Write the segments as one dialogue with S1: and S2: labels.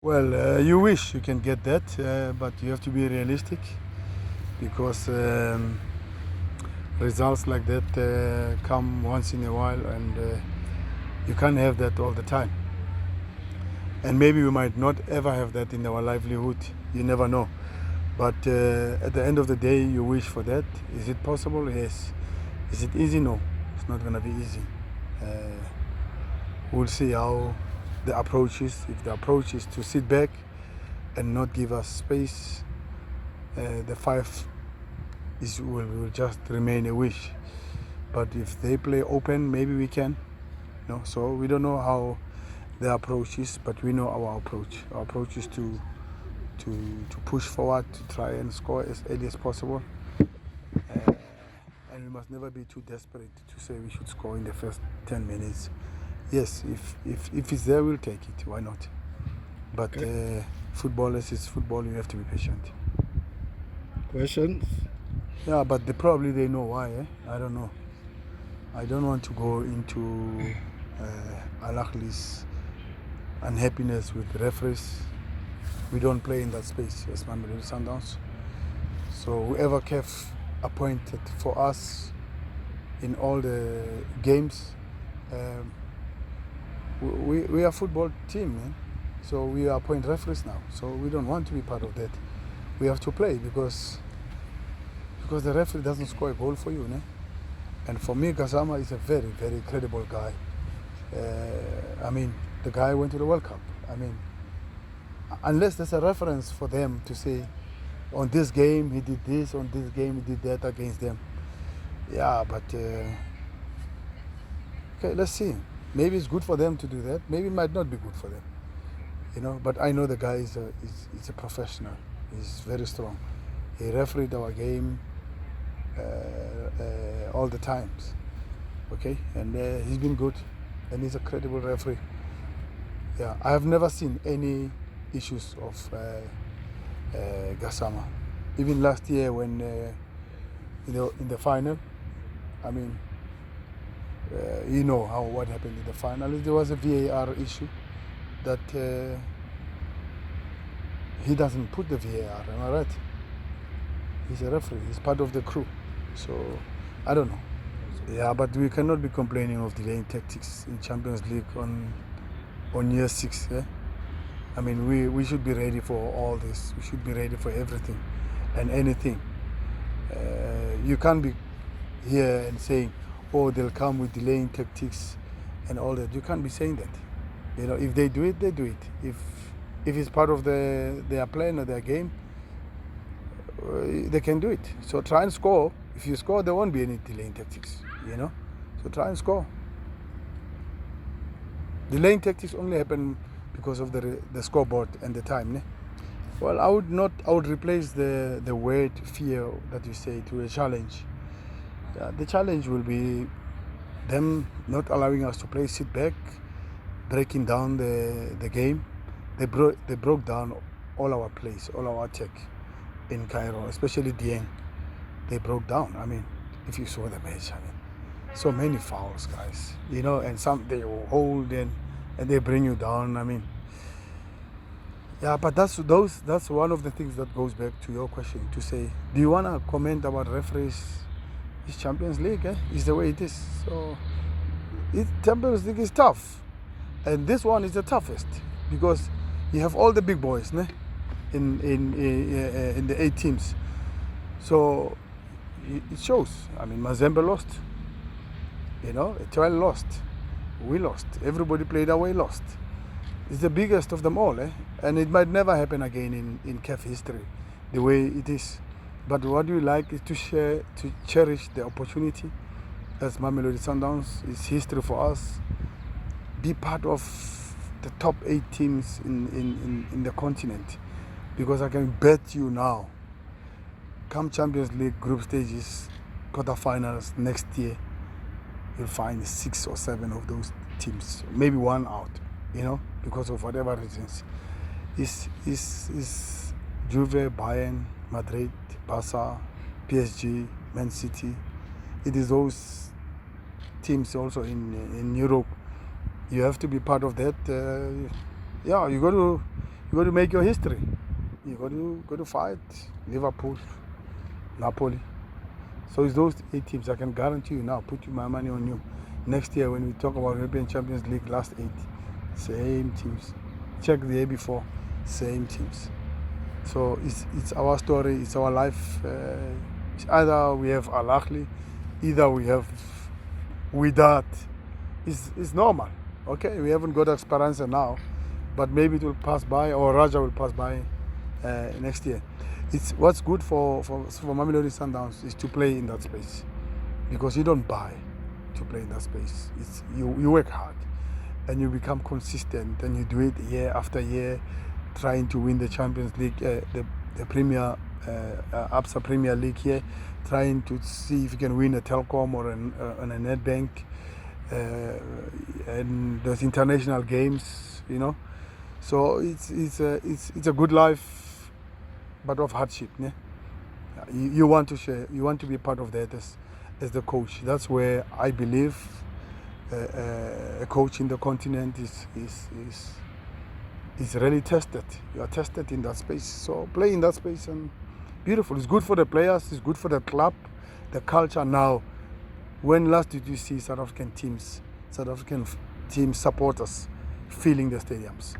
S1: Well, you wish you can get that, but you have to be realistic because results like that come once in a while, and you can't have that all the time. And maybe we might not ever have that in our livelihood. You never know. But at the end of the day, you wish for that. Is it possible? Yes. Is it easy? No. It's not going to be easy. We'll see how the approach is. If the approach is to sit back and not give us space, the five will just remain a wish. But if they play open, maybe we can. So we don't know how the approach is, but we know our approach. Our approach is to push forward, to try and score as early as possible. And we must never be too desperate to say we should score in the first 10 minutes. Yes, if it's there, we'll take it. Why not? But footballers is football. You have to be patient.
S2: Questions?
S1: Yeah, but probably they know why. I don't know. I don't want to go into Ahly's unhappiness with referees. We don't play in that space as Mamelodi Sundowns. So whoever CAF appointed for us in all the games, we are a football team, man. So we appoint referees now. So we don't want to be part of that. We have to play because the referee doesn't score a goal for you, né? And for me, Gassama is a very, very credible guy. The guy went to the World Cup. Unless there's a reference for them to say, on this game he did this, on this game he did that against them. Yeah, but okay, let's see. Maybe it's good for them to do that. Maybe it might not be good for them. But I know the guy is a professional. He's very strong. He refereed our game all the times. Okay, and he's been good, and he's a credible referee. Yeah, I have never seen any issues of Gassama. Even last year when in the final, what happened in the final. There was a VAR issue that he doesn't put the VAR. Am I right? He's a referee. He's part of the crew. So I don't know. Yeah, but we cannot be complaining of delaying tactics in Champions League on year 6. We should be ready for all this. We should be ready for everything and anything. You can't be here and saying, oh, they'll come with delaying tactics and all that. You can't be saying that. If they do it, they do it. If it's part of their plan or their game, they can do it. So try and score. If you score, there won't be any delaying tactics. So try and score. Delaying tactics only happen because of the scoreboard and the time. Ne? Well, I would replace the word fear that you say to a challenge. The challenge will be them not allowing us to play, sit back, breaking down the game. They broke down all our plays, all our attack in Cairo, especially Dieng. They broke down. If you saw the match, so many fouls, guys. And some they hold and they bring you down. Yeah, but that's one of the things that goes back to your question to say, do you want to comment about referees? It's Champions League, It's the way it is. So Champions League is tough, and this one is the toughest because you have all the big boys, in the 8 teams. So it shows. Mazembe lost. Etoile lost. We lost. Everybody played away, lost. It's the biggest of them all, and it might never happen again in CAF history, the way it is. But what we like is to cherish the opportunity. As Mamelodi Sundowns, it's history for us. Be part of the top 8 teams in the continent, because I can bet you now, come Champions League group stages, quarterfinals next year, you'll find 6 or 7 of those teams, maybe one out, because of whatever reasons. Is Juve, Bayern, Madrid, Barca, PSG, Man City. It is those teams also in Europe. You have to be part of that. You You got to make your history. You got to fight Liverpool, Napoli. So it's those 8 teams. I can guarantee you now, put my money on you. Next year when we talk about European Champions League, last 8, same teams. Check the year before, same teams. So it's our story, it's our life. It's either we have Ahly, either we have Wydad. It's normal. Okay, we haven't got Esperanza now, but maybe it will pass by, or Raja will pass by next year. It's what's good for Mamelodi Sundowns is to play in that space, because you don't buy to play in that space. It's you work hard, and you become consistent, and you do it year after year, trying to win the Champions League, the Premier, ABSA Premier League here, trying to see if you can win a Telkom or a Nedbank, and those international games, you know. So it's a good life, but of hardship. Ne? You want to share, you want to be part of that as the coach. That's where I believe a coach in the continent is really tested. You are tested in that space. So play in that space, and beautiful. It's good for the players. It's good for the club, the culture. Now, when last did you see South African team supporters filling the stadiums?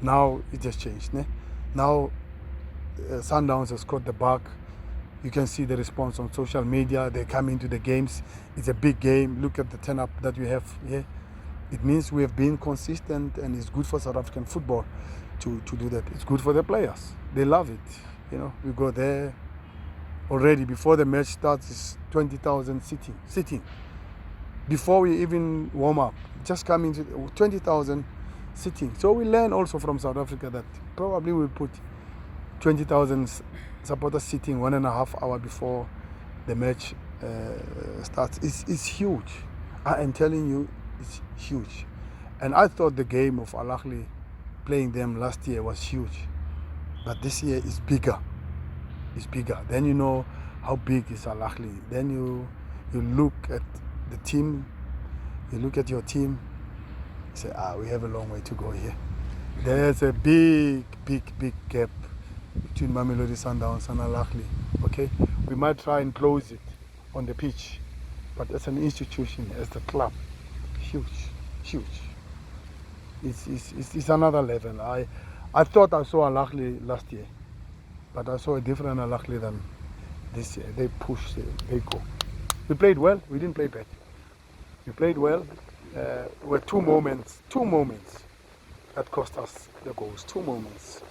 S1: Now it has changed. Ne? Now Sundowns has caught the bug. You can see the response on social media. They come into the games. It's a big game. Look at the turn-up that we have here. It means we have been consistent, and it's good for South African football to do that. It's good for the players. They love it. You know, we go there already before the match starts. It's 20,000 sitting. Before we even warm up, just come into 20,000 sitting. So we learn also from South Africa that probably we'll put 20,000 supporters sitting 1.5 hours before the match starts. It's huge. I am telling you, it's huge. And I thought the game of Ahly playing them last year was huge. But this year is bigger. It's bigger. Then you know how big is Ahly. Then you look at the team, you look at your team, you say, we have a long way to go here. There's a big gap between Mamelodi Sundowns and Ahly. Okay? We might try and close it on the pitch, but as an institution, as the club, huge. It's another level. I thought I saw Ahly last year, but I saw a different Ahly than this year. They push, they go. We played well. We didn't play bad. We played well. There were two moments that cost us the goals. 2 moments.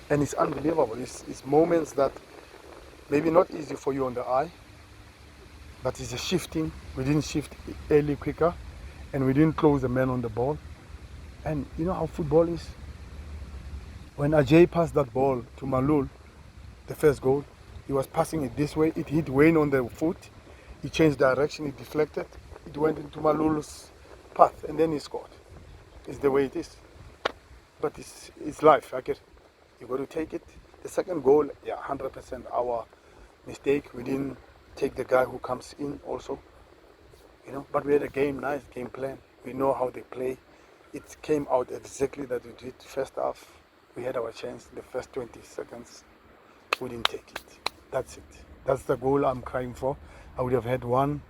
S1: And it's unbelievable. It's moments that maybe not easy for you on the eye, but it's a shifting. We didn't shift early quicker, and we didn't close the man on the ball. And you know how football is? When Ajay passed that ball to Malul, the first goal, he was passing it this way. It hit Wayne on the foot. He changed direction. It deflected. It went into Malul's path, and then he scored. It's the way it is. But it's life. I get. You got to take it. The second goal, 100% our mistake. We didn't take the guy who comes in also. You know, but we had a nice game plan. We know how they play. It came out exactly that we did first half. We had our chance in the first 20 seconds. We didn't take it. That's it. That's the goal I'm crying for. I would have had one,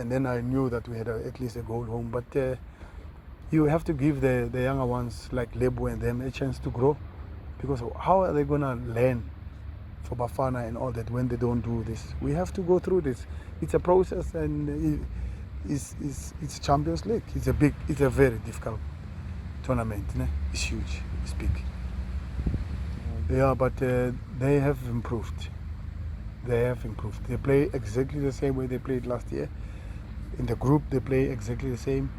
S1: and then I knew that we had at least a goal home. But you have to give the younger ones like Lebu and them a chance to grow. Because how are they going to learn for Bafana and all that when they don't do this? We have to go through this. It's a process, and it's Champions League. It's a very difficult tournament. Ne? It's huge. It's big. Yeah, but they have improved. They play exactly the same way they played last year. In the group, they play exactly the same,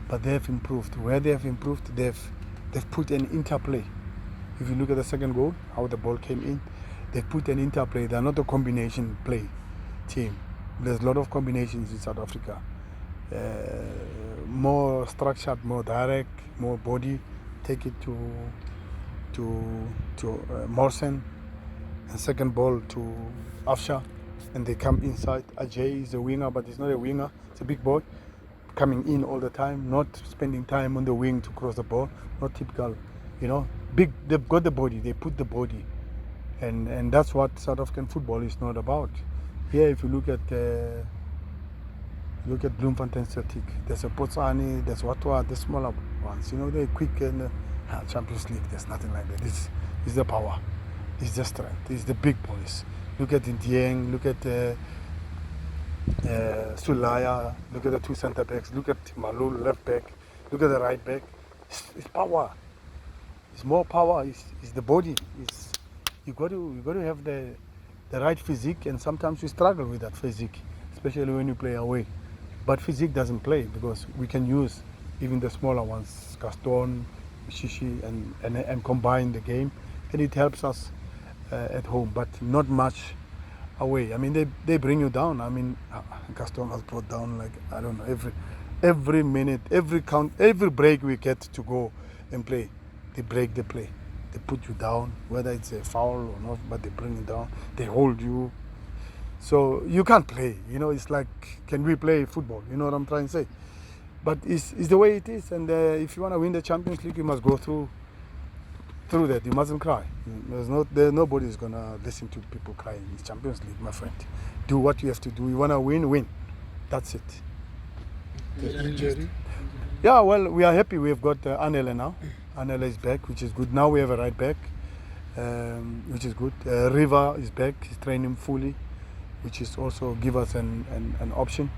S1: but they have improved. Where they have improved, they've put an interplay. If you look at the second goal, how the ball came in, they put an interplay. They're not a combination play team. There's a lot of combinations in South Africa. More structured, more direct, more body. Take it to Morsen, and second ball to Afsha, and they come inside. Ajay is a winger, but he's not a winger. It's a big boy coming in all the time, not spending time on the wing to cross the ball. Not typical You know, big. They've got the body. They put the body, and that's what South African football is not about. Here, if you look at Bloemfontein Celtic, there's a Mosimane, there's Watwa, the smaller ones. You know, they're quick and Champions League. There's nothing like that. It's the power, it's the strength, it's the big boys. Look at Ndieng, look at Sulaya, look at the two centre backs, look at Malul left back, look at the right back. It's power. It's more power. It's the body. You got to have the right physique, and sometimes we struggle with that physique, especially when you play away. But physique doesn't play because we can use even the smaller ones, Gaston, Shishi, and combine the game, and it helps us at home, but not much away. I mean, they bring you down. I mean, Gaston was brought down like, I don't know, every minute, every count, every break we get to go and play, they break the play. They put you down, whether it's a foul or not, but they bring you down. They hold you. So you can't play. You know, it's like, can we play football? You know what I'm trying to say? But it's the way it is. And if you want to win the Champions League, you must go through that. You mustn't cry. Nobody's going to listen to people crying. It's Champions League, my friend. Do what you have to do. You want to win. That's it.
S2: The injury.
S1: Yeah, well, we are happy. We've got Anele now. Anele is back, which is good. Now we have a right back, which is good. Riva is back. He's training fully, which is also give us an option.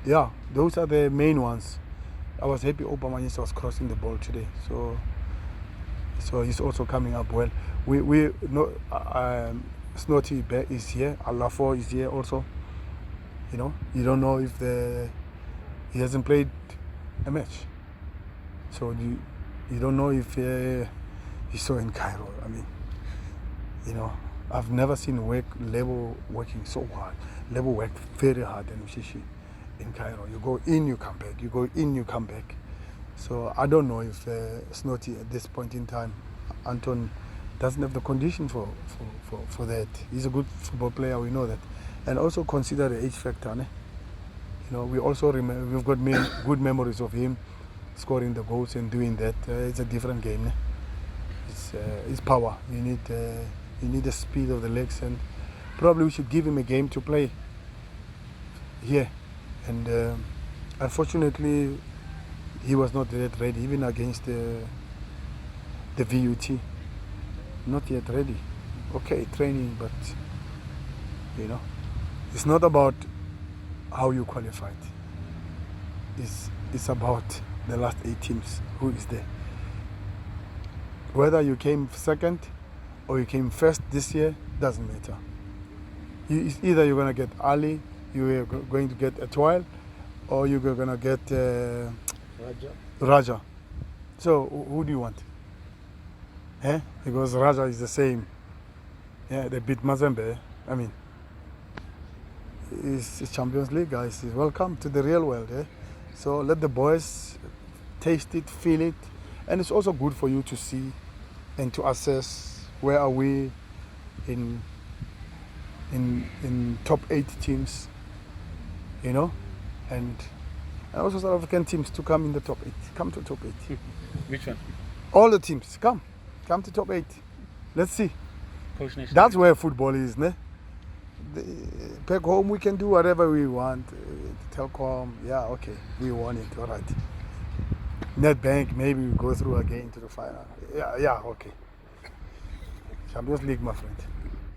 S1: Yeah, those are the main ones. I was happy Obama was crossing the ball today, so he's also coming up well. We know Snotty is here. Alafo is here also. You know, you don't know if he hasn't played a match, so you don't know if he's so in Cairo. I mean, you know, I've never seen Lebo working so hard. Lebo worked very hard in Ushishi in Cairo. You go in, you come back. You go in, you come back. So I don't know if Snotty at this point in time, Anton doesn't have the condition for that. He's a good football player, we know that. And also consider the age factor. Ne? You know, we also we've got good memories of him scoring the goals and doing that. It's a different game. Ne? It's power. You need the speed of the legs, and probably we should give him a game to play here. And unfortunately, he was not yet ready, even against the VUT. Not yet ready. Okay, training, but you know, it's not about how you qualified. It's about the last 8 teams. Who is there? Whether you came second or you came first this year, doesn't matter. It's either you're going to get Ahly, you're going to get Etoile, or you're going to get Raja. So who do you want? Because Raja is the same. Yeah, they beat Mazembe. I mean, it's Champions League, guys. Welcome to the real world. So let the boys taste it, feel it, and it's also good for you to see and to assess where are we in top 8 teams, you know, and also South African teams to come in the top 8. Come to top 8.
S3: Which one?
S1: All the teams, come to top 8. Let's see. That's where football is, ne? Back home we can do whatever we want. Telkom, yeah, okay, we won it, all right. Netbank, maybe we go through again to the final. Yeah, okay. Champions League, my friend.